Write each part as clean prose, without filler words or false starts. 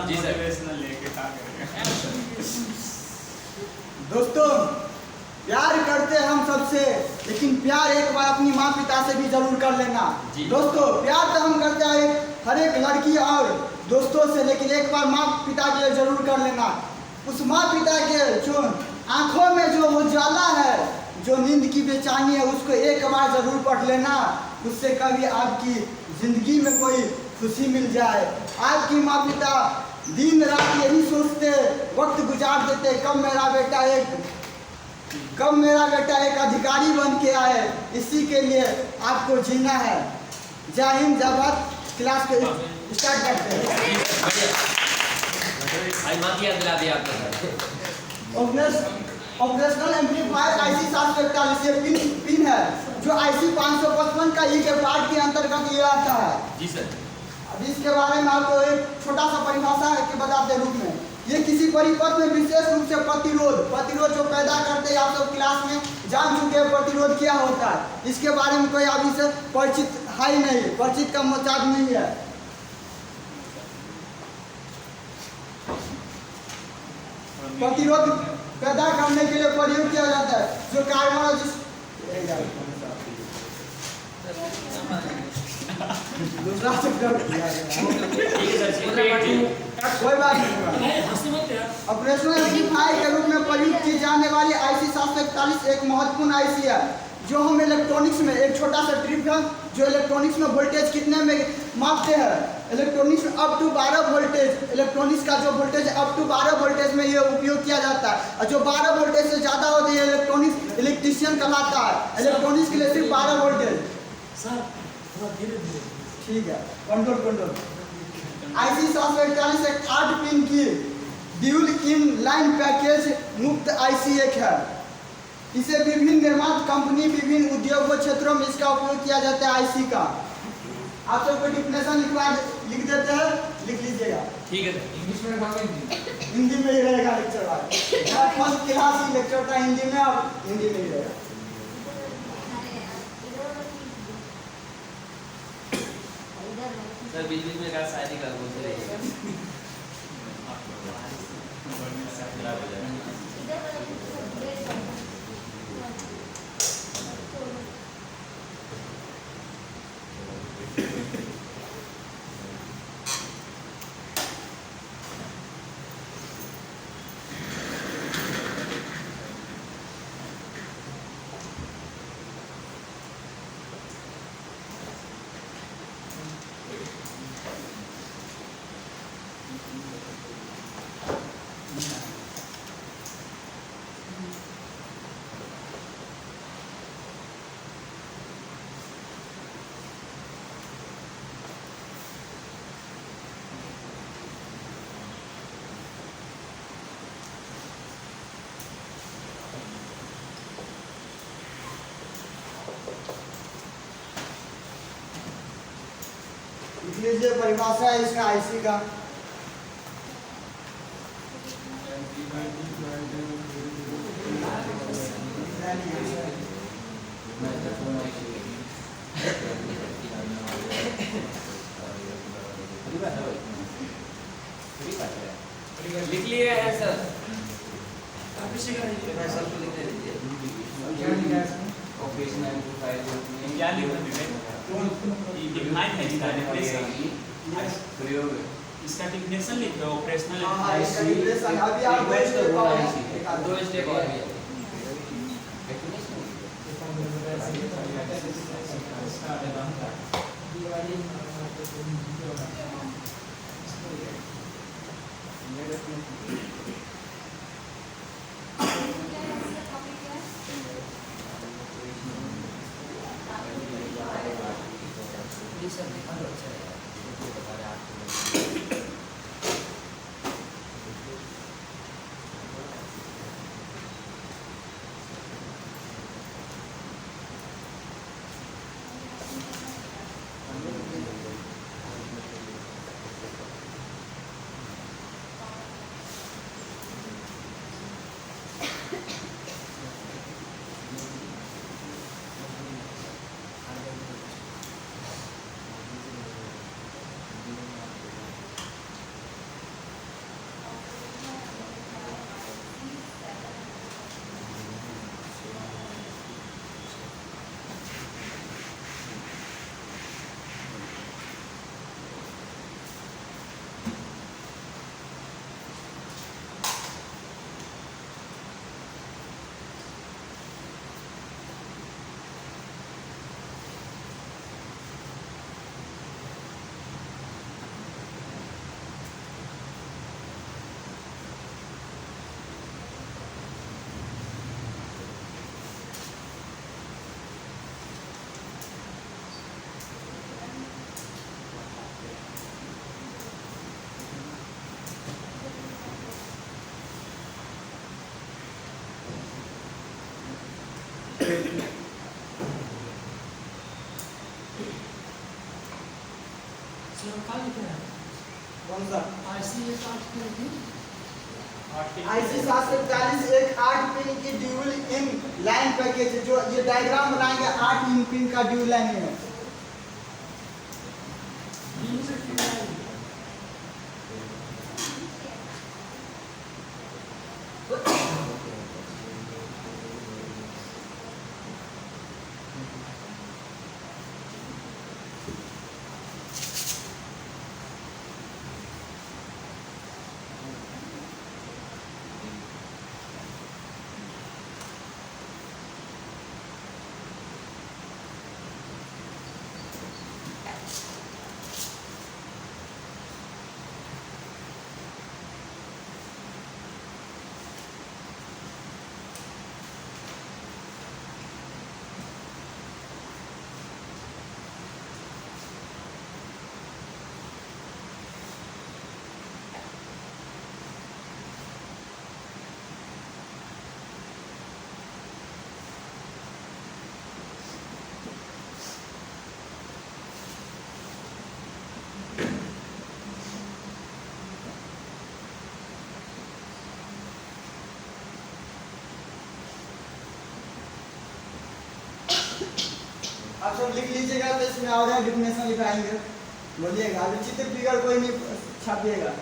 जी motivational लेके क्या करेंगे। दोस्तों, प्यार करते हैं हम सबसे, लेकिन प्यार एक बार अपनी माँ पिता से भी जरूर कर लेना। दोस्तों, प्यार तो हम करते हैं हर एक लड़की और दोस्तों से, लेकिन एक बार माँ पिता के लिए जरूर कर लेना। उस माँ पिता के जो आंखों में जो उजाला है, जो नींद की बेचैनी है, उसको एक बार जरूर पढ़ लेना। उससे कभी आपकी जिंदगी में कोई खुशी मिल जाए। आपकी माँ पिता दिन रात यही सोचते, वक्त गुजार देते, कब मेरा बेटा एक अधिकारी बन के आए। इसी के लिए आपको जीना है। जय हिंद, जय भारत। क्लास को स्टार्ट करते हैं। ऑपरेशनल एम्पलीफायर IC 741 ये पिन है, जो IC 555 का ई के पार्ट के अंतर्गत ये आता है। जी सर। अब इसके बारे में आपको एक छोटा सा परिभाषा के बताते रूप में, ये किसी परिपथ में विशेष रूप से प्रतिरोध जो पैदा करते हैं। आप सब क्लास में जान चुके हैं प्रतिरोध क्या होता है। इसके बारे में कोई अभी से परिचित है ही नहीं, परिचित का मजाक नहीं है। प्रतिरोध पैदा करने के लिए प्रयोग किया जाता है, जो कार्बन दूसरा कोई बात नहीं। ऑपरेशनल एम्पलीफायर के रूप में प्रयुक्त की जाने वाली IC 741 एक महत्वपूर्ण IC है, जो हम इलेक्ट्रॉनिक्स में एक छोटा सा ट्रिप है, जो इलेक्ट्रॉनिक्स में वोल्टेज कितने में मापते हैं। इलेक्ट्रॉनिक्स में अप टू 12 वोल्टेज, इलेक्ट्रॉनिक्स का जो वोल्टेज है अप टू 12 वोल्टेज में ये उपयोग किया जाता है। और जो 12 वोल्टेज से ज़्यादा होती है इलेक्ट्रॉनिक्स इलेक्ट्रीशियन कहलाता है। इलेक्ट्रॉनिक्स के लिए सिर्फ 12 वोल्टेज। ठीक है, कंट्रोल। IC 741 एक 8 पिन की ड्यूल इन लाइन पैकेज मुक्त IC एक है। इसे विभिन्न निर्माण कंपनी विभिन्न उद्योग क्षेत्रों में इसका उपयोग किया जाता है IC का। आप सबको डिफिनेशन लिख देते हैं, लिख लीजिएगा। ठीक है सर। इंग्लिश में हिंदी में ही रहेगा लेक्चर आज। फर्स्ट क्लास ही लेक्चर था हिंदी में, अब हिंदी में ही रहेगा। सर बीच में का शायरी का बोलते रहिए। लीजिए परिभाषा है इसका IC का। लिख लिए हैं सर। ऑपरेशन एम्पलीफायर क्या लिखना है इसका डेफिनेशन। प्रयोग इसका डेफिनेशन लिख दो। ऑपरेशनल इसका डेफिनेशन अभी आप दो स्टेप और भी है। IC 741 एक 8 पिन की ड्यूल इन लाइन पैकेज है। जो ये डायग्राम बनाएंगे 8 इन पिन का ड्यूल लाइन है। आप सब लिख लीजिएगा तो इसमें और डिफिनेशन लिखाएंगे। बोलिएगा अभी चित्र फिगर कोई नहीं छापिएगा।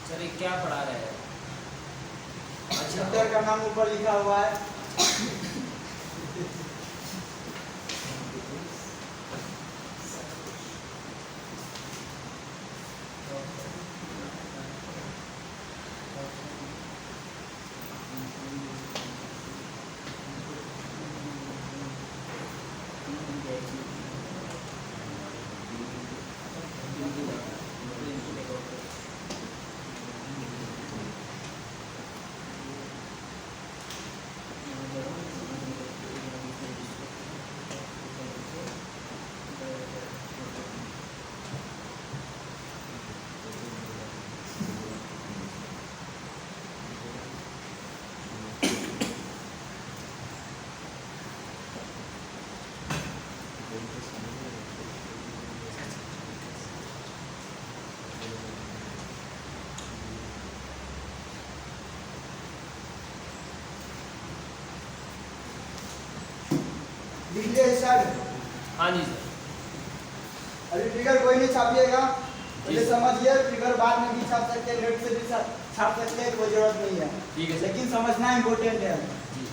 सर ये क्या पढ़ा रहे हैं? चैप्टर का नाम ऊपर लिखा हुआ है। लिख लिया सर? हाँ जी सर। अभी फिगर कोई नहीं छापिएगा, पहले समझिए। फिगर बाद में भी छाप सकते हैं, नेट से भी छाप सकते हैं, कोई जरूरत नहीं है। ठीक है सर। लेकिन समझना इम्पोर्टेंट है। जी।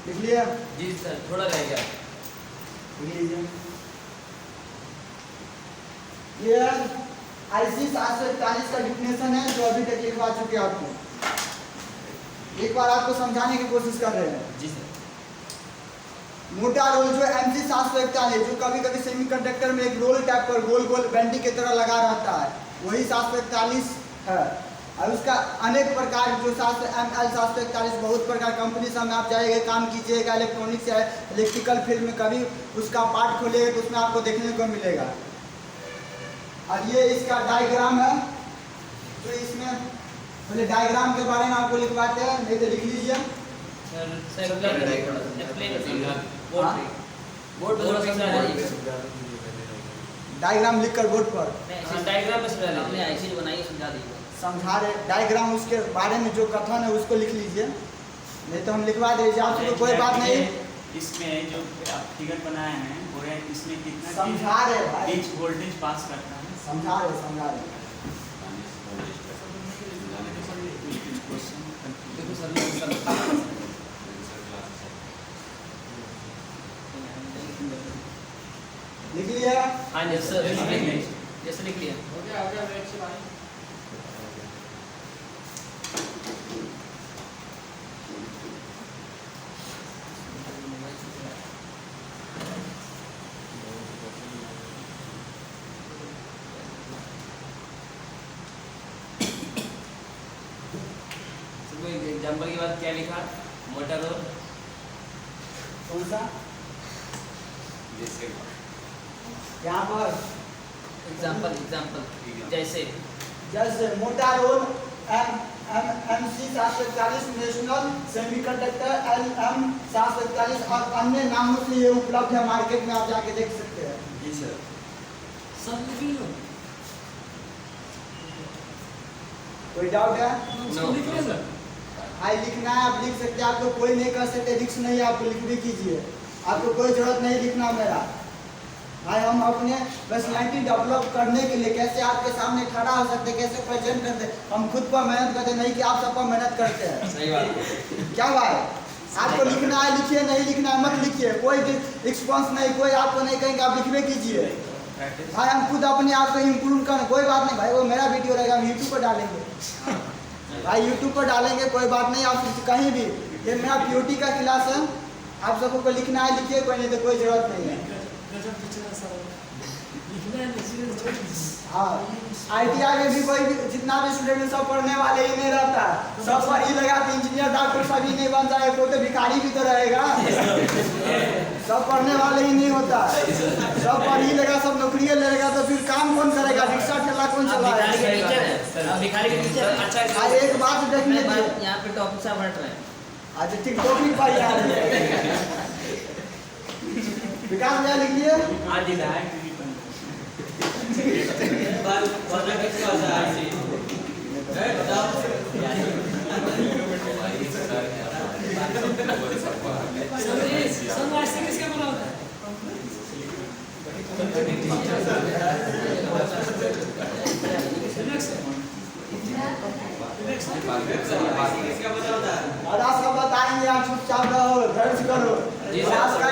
लिख लिया? जी सर, थोड़ा रह गया। लिख लीजिए। ये IC 741 का डिफिनेशन है जो अभी तक लिखवा चुके हैं आपको। एक बार आपको समझाने की कोशिश कर रहे हैं। जी सर। मोटा रोल जो MC 741 जो कभी कभी सेमीकंडक्टर में एक रोल टाइप पर गोल गोल बैंडी की तरह लगा रहता है, वही 741 है। और उसका अनेक प्रकार जो ML 741 बहुत प्रकार कंपनी सब में आप जाइएगा, काम कीजिएगा, इलेक्ट्रॉनिक्स या इलेक्ट्रिकल फील्ड में कभी उसका पार्ट खोलिएगा तो उसमें आपको देखने को मिलेगा। और ये इसका डायग्राम है, तो इसमें पहले डायग्राम के बारे में आपको लिखवाते हैं, नहीं तो लिख लीजिए। सर एक्सप्लेन बोर्ड पर थोड़ा सा समझा दीजिए। डायग्राम लिखकर बोर्ड पर डायग्राम में समझा आपने दीजिए। आईसी बनाई समझा दीजिए। समझा रहे डायग्राम, उसके बारे में जो कथन है उसको लिख लीजिए, नहीं तो हम लिखवा दीजिए आपसे, तो कोई बात नहीं। इसमें जो आप फिगर बनाए हैं वो है, इसमें कितना समझा रहे भाई, बीच वोल्टेज पास करता है। समझा रहे देखो सर, लिख लिया? हाँ जी सर, जैसे लिख लिया। एग्जाम्पल के बाद क्या लिखा? मोटा रोल। कौन सा? यहाँ पर एग्जाम्पल जैसे जैसे Motorola MC 741 National Semiconductor LM 741 और अन्य नामों से ये उपलब्ध है मार्केट में, आप जाके देख सकते हैं। जी सर। कोई डाउट है? नो। हाई लिखना है आप लिख सकते हैं, आपको कोई नहीं कर सकते, रिक्स नहीं है, आपको लिख भी कीजिए, आपको कोई जरूरत नहीं लिखना मेरा भाई। हम अपने पर्सनैलिटी डेवलप करने के लिए कैसे आपके सामने खड़ा हो सकते, कैसे प्रेजेंट करते, हम खुद पर मेहनत करते, नहीं कि आप सब पर मेहनत करते हैं। सही बात। क्या भाई? आपको लिखना है लिखिए, नहीं लिखना है मत लिखिए, कोई रिस्पॉन्स नहीं, कोई आपको नहीं कहेंगे, आप लिखवे कीजिए भाई। हम खुद अपने आप को इम्प्रूव करें, कोई बात नहीं भाई, वो मेरा वीडियो रहेगा, हम यूट्यूब पर डालेंगे भाई, यूट्यूब पर डालेंगे, कोई बात नहीं, आप कहीं भी। ये मेरा POT का क्लास है, आप सबको को लिखना है लिखिए, कोई नहीं तो कोई जरूरत नहीं है। हाँ, ITI में भी कोई भी जितना भी स्टूडेंट सब पढ़ने वाले ही नहीं रहता, सब पढ़ ही लगा तो इंजीनियर डॉक्टर सभी नहीं बन जाए, कोई तो भिखारी भी तो रहेगा। सब पढ़ने वाले ही नहीं होता, सब पढ़ ही लगा, सब नौकरी लेगा, तो फिर काम कौन करेगा, रिक्शा ठेला कौन चलाएगा? भिखारी के टीचर अच्छा आज एक बात देखने की, यहाँ पे टॉपिक से हट रहे हैं। आज ठीक टॉपिक पर याद है। विकास भैया लिख लिए? हाँ जी सर। और आज का बताएंगे, आप चुपचाप रहो, दर्ज करो। आज का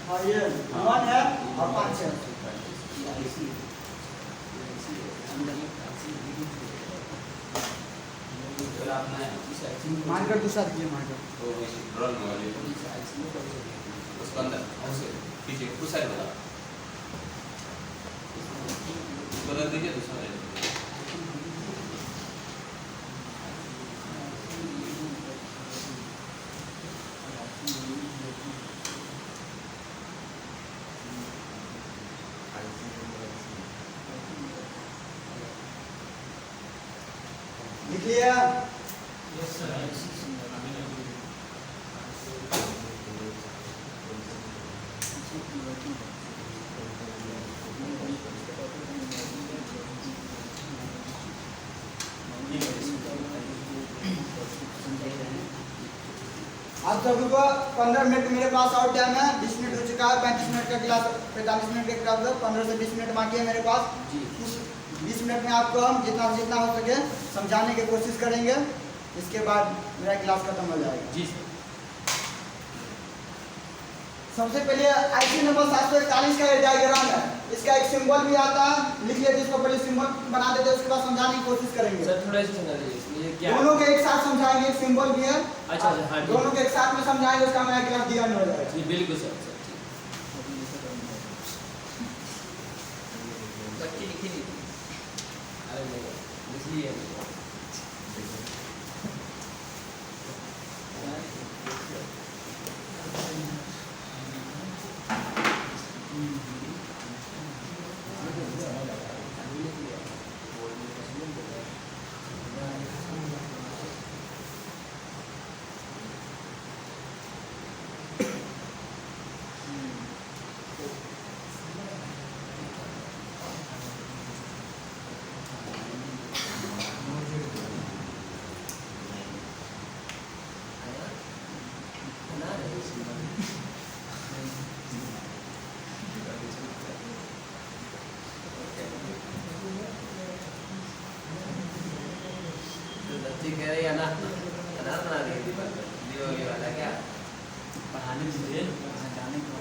हाँ ये 1 है और 5 है। मानकर दूसरा दिए मानकर उसके अंदर पीछे उस साइड वाला कलर दीजिए दूसरा लिख लिया। आप सभी को 15 मिनट मेरे पास और टाइम है। 20 मिनट हो चुका है। 35 मिनट का क्लास 45 मिनट का क्लास 15 से 20 मिनट बाकी है मेरे पास। उस 20 मिनट में आपको हम जितना जितना हो सके समझाने की कोशिश करेंगे। इसके बाद मेरा क्लास खत्म हो जाएगा। जी सबसे पहले आईसी नंबर 741 का ये डायग्राम है। इसका एक सिंबल भी आता है, लिख लेते इसको पहले सिंबल बना देते, उसके बाद समझाने की कोशिश करेंगे। सर थोड़ा सा समझा दीजिए ये क्या है? दोनों के एक साथ समझाएंगे। एक सिंबल भी है, अच्छा अच्छा हाँ दोनों के एक साथ में समझाएंगे। उसका मेरा क्लास दिया हो जाएगा। जी बिल्कुल सर सर बच्चे लिखे नहीं अरे नहीं इसलिए बच्चे कह रहे हैं अनार बना रही है दीवाली वाला क्या पढ़ाने दीजिए जाने को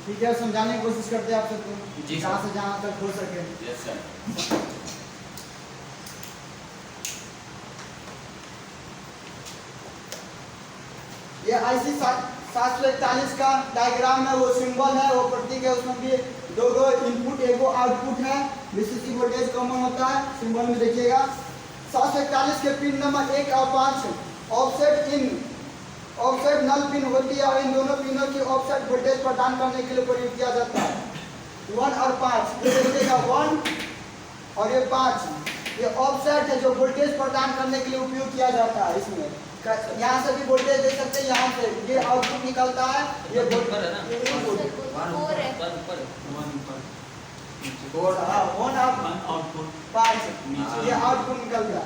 ठीक है, समझाने की कोशिश करते हैं आप सबको जी जहाँ से जहाँ तक हो सके। यस सर ये IC 741 का डायग्राम है, वो सिंबल है, वो प्रतीक है। उसमें भी दो इनपुट एगो आउटपुट है। VCC वोल्टेज कॉमन होता है सिंबल में देखिएगा। 741 के पिन नंबर 1 और 5 ऑफसेट नल पिन होती है और इन दोनों पिनों की ऑफसेट वोल्टेज प्रदान करने के लिए प्रयोग किया जाता है। 1 और 5 ये देखिएगा 1 और ये 5 ये ऑफसेट है जो वोल्टेज प्रदान करने के लिए उपयोग किया जाता है। इसमें यहाँ से भी वोल्टेज दे सकते हैं, यहाँ से ये आउटपुट निकलता है, ये ऊपर है ना? ये इनपुट है। ऊपर और ऑन ऑफ आउटपुट 5 ये आउटपुट निकल गया।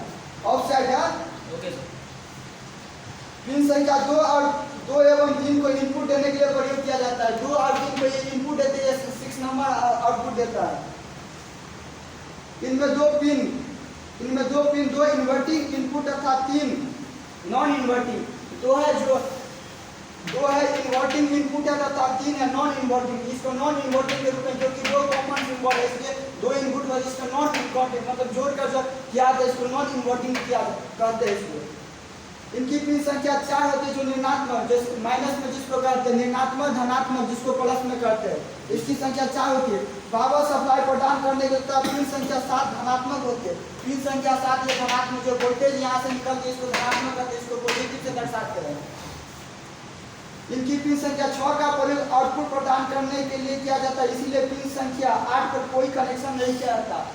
ऑफसेट है। ओके सर पिन संख्या 2 और 2 एवं 3 को इनपुट देने के लिए प्रयोग किया जाता है। 2 और 3 को ये इनपुट देते हैं, 6 नंबर आउटपुट देता है। इनमें दो पिन 2 इन्वर्टिंग इनपुट तथा 3 नॉन इन्वर्टिंग तो है जो दो है इन्वर्टिंग इनपुट है तथा 3 है नॉन इन्वर्टिंग। इसको नॉन इन्वर्टिंग के रूप में क्योंकि दो कॉमन सिंबल है इसलिए दो इनपुट वाले इसका नॉन इन्वर्टिंग मतलब जोड़कर जब किया जाता है इसको नॉन इन्वर्टिंग किया कहते हैं इसको। इनकी पिन संख्या 4 होती है जो ऋणात्मक जिस माइनस में जिसको कहते हैं ऋणात्मक धनात्मक जिसको प्लस में करते हैं इसकी संख्या 4 होती है। पावर सप्लाई प्रदान करने के बाद पिन संख्या 7 धनात्मक होती है। पिन संख्या 7 ये धनात्मक जो वोल्टेज यहाँ से निकलती है इसको धनात्मक करते हैं इसको पॉजिटिव से दर्शाते हैं। इनकी पिन संख्या 6 का प्रयोग आउटपुट प्रदान करने के लिए किया जाता है इसीलिए पिन संख्या 8 पर कोई कनेक्शन नहीं किया जाता।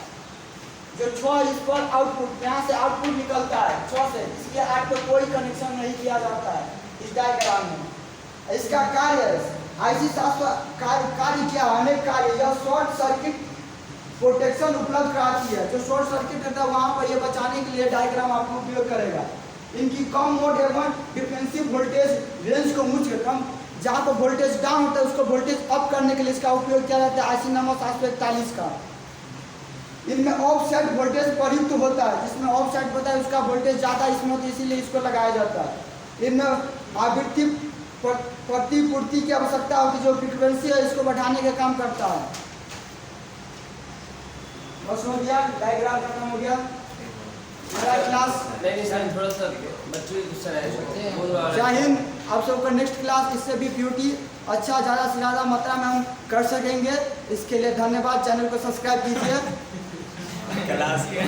जो 6 इस पर आउटपुट यहाँ से आउटपुट निकलता है 6 से इसलिए 8 पर कोई कनेक्शन नहीं किया जाता है इस डायग्राम में। इसका कार्य IC 700 कार्य क्या है अनेक कार्य यह शॉर्ट सर्किट प्रोटेक्शन उपलब्ध कराती है। जो शॉर्ट सर्किट रहता है वहाँ पर यह बचाने के लिए डायग्राम आपको उपयोग करेगा। इनकी कम मोड एवं डिफेंसिव वोल्टेज रेंज को मुझे कम जहाँ पर वोल्टेज डाउन होता है उसको वोल्टेज अप करने के लिए इसका उपयोग किया जाता है IC नंबर 741 का। इनमें ऑफसेट वोल्टेज प्रयुक्त होता है जिसमें ऑफसेट होता है उसका वोल्टेज ज़्यादा इसमें होता है इसीलिए इसको लगाया जाता है। इनमें आवृत्ति प्रतिपूर्ति की आवश्यकता होती है जो फ्रीक्वेंसी है इसको बढ़ाने का काम करता है। बस हो गया डायग्राम खत्म हो गया मेरा क्लास। नहीं सर थोड़ा सा बच्चों की गुस्सा है। जय हिंद। आप सबका नेक्स्ट क्लास इससे भी ब्यूटी अच्छा ज़्यादा से ज़्यादा मात्रा में हम कर सकेंगे। इसके लिए धन्यवाद। चैनल को सब्सक्राइब कीजिए। क्लास के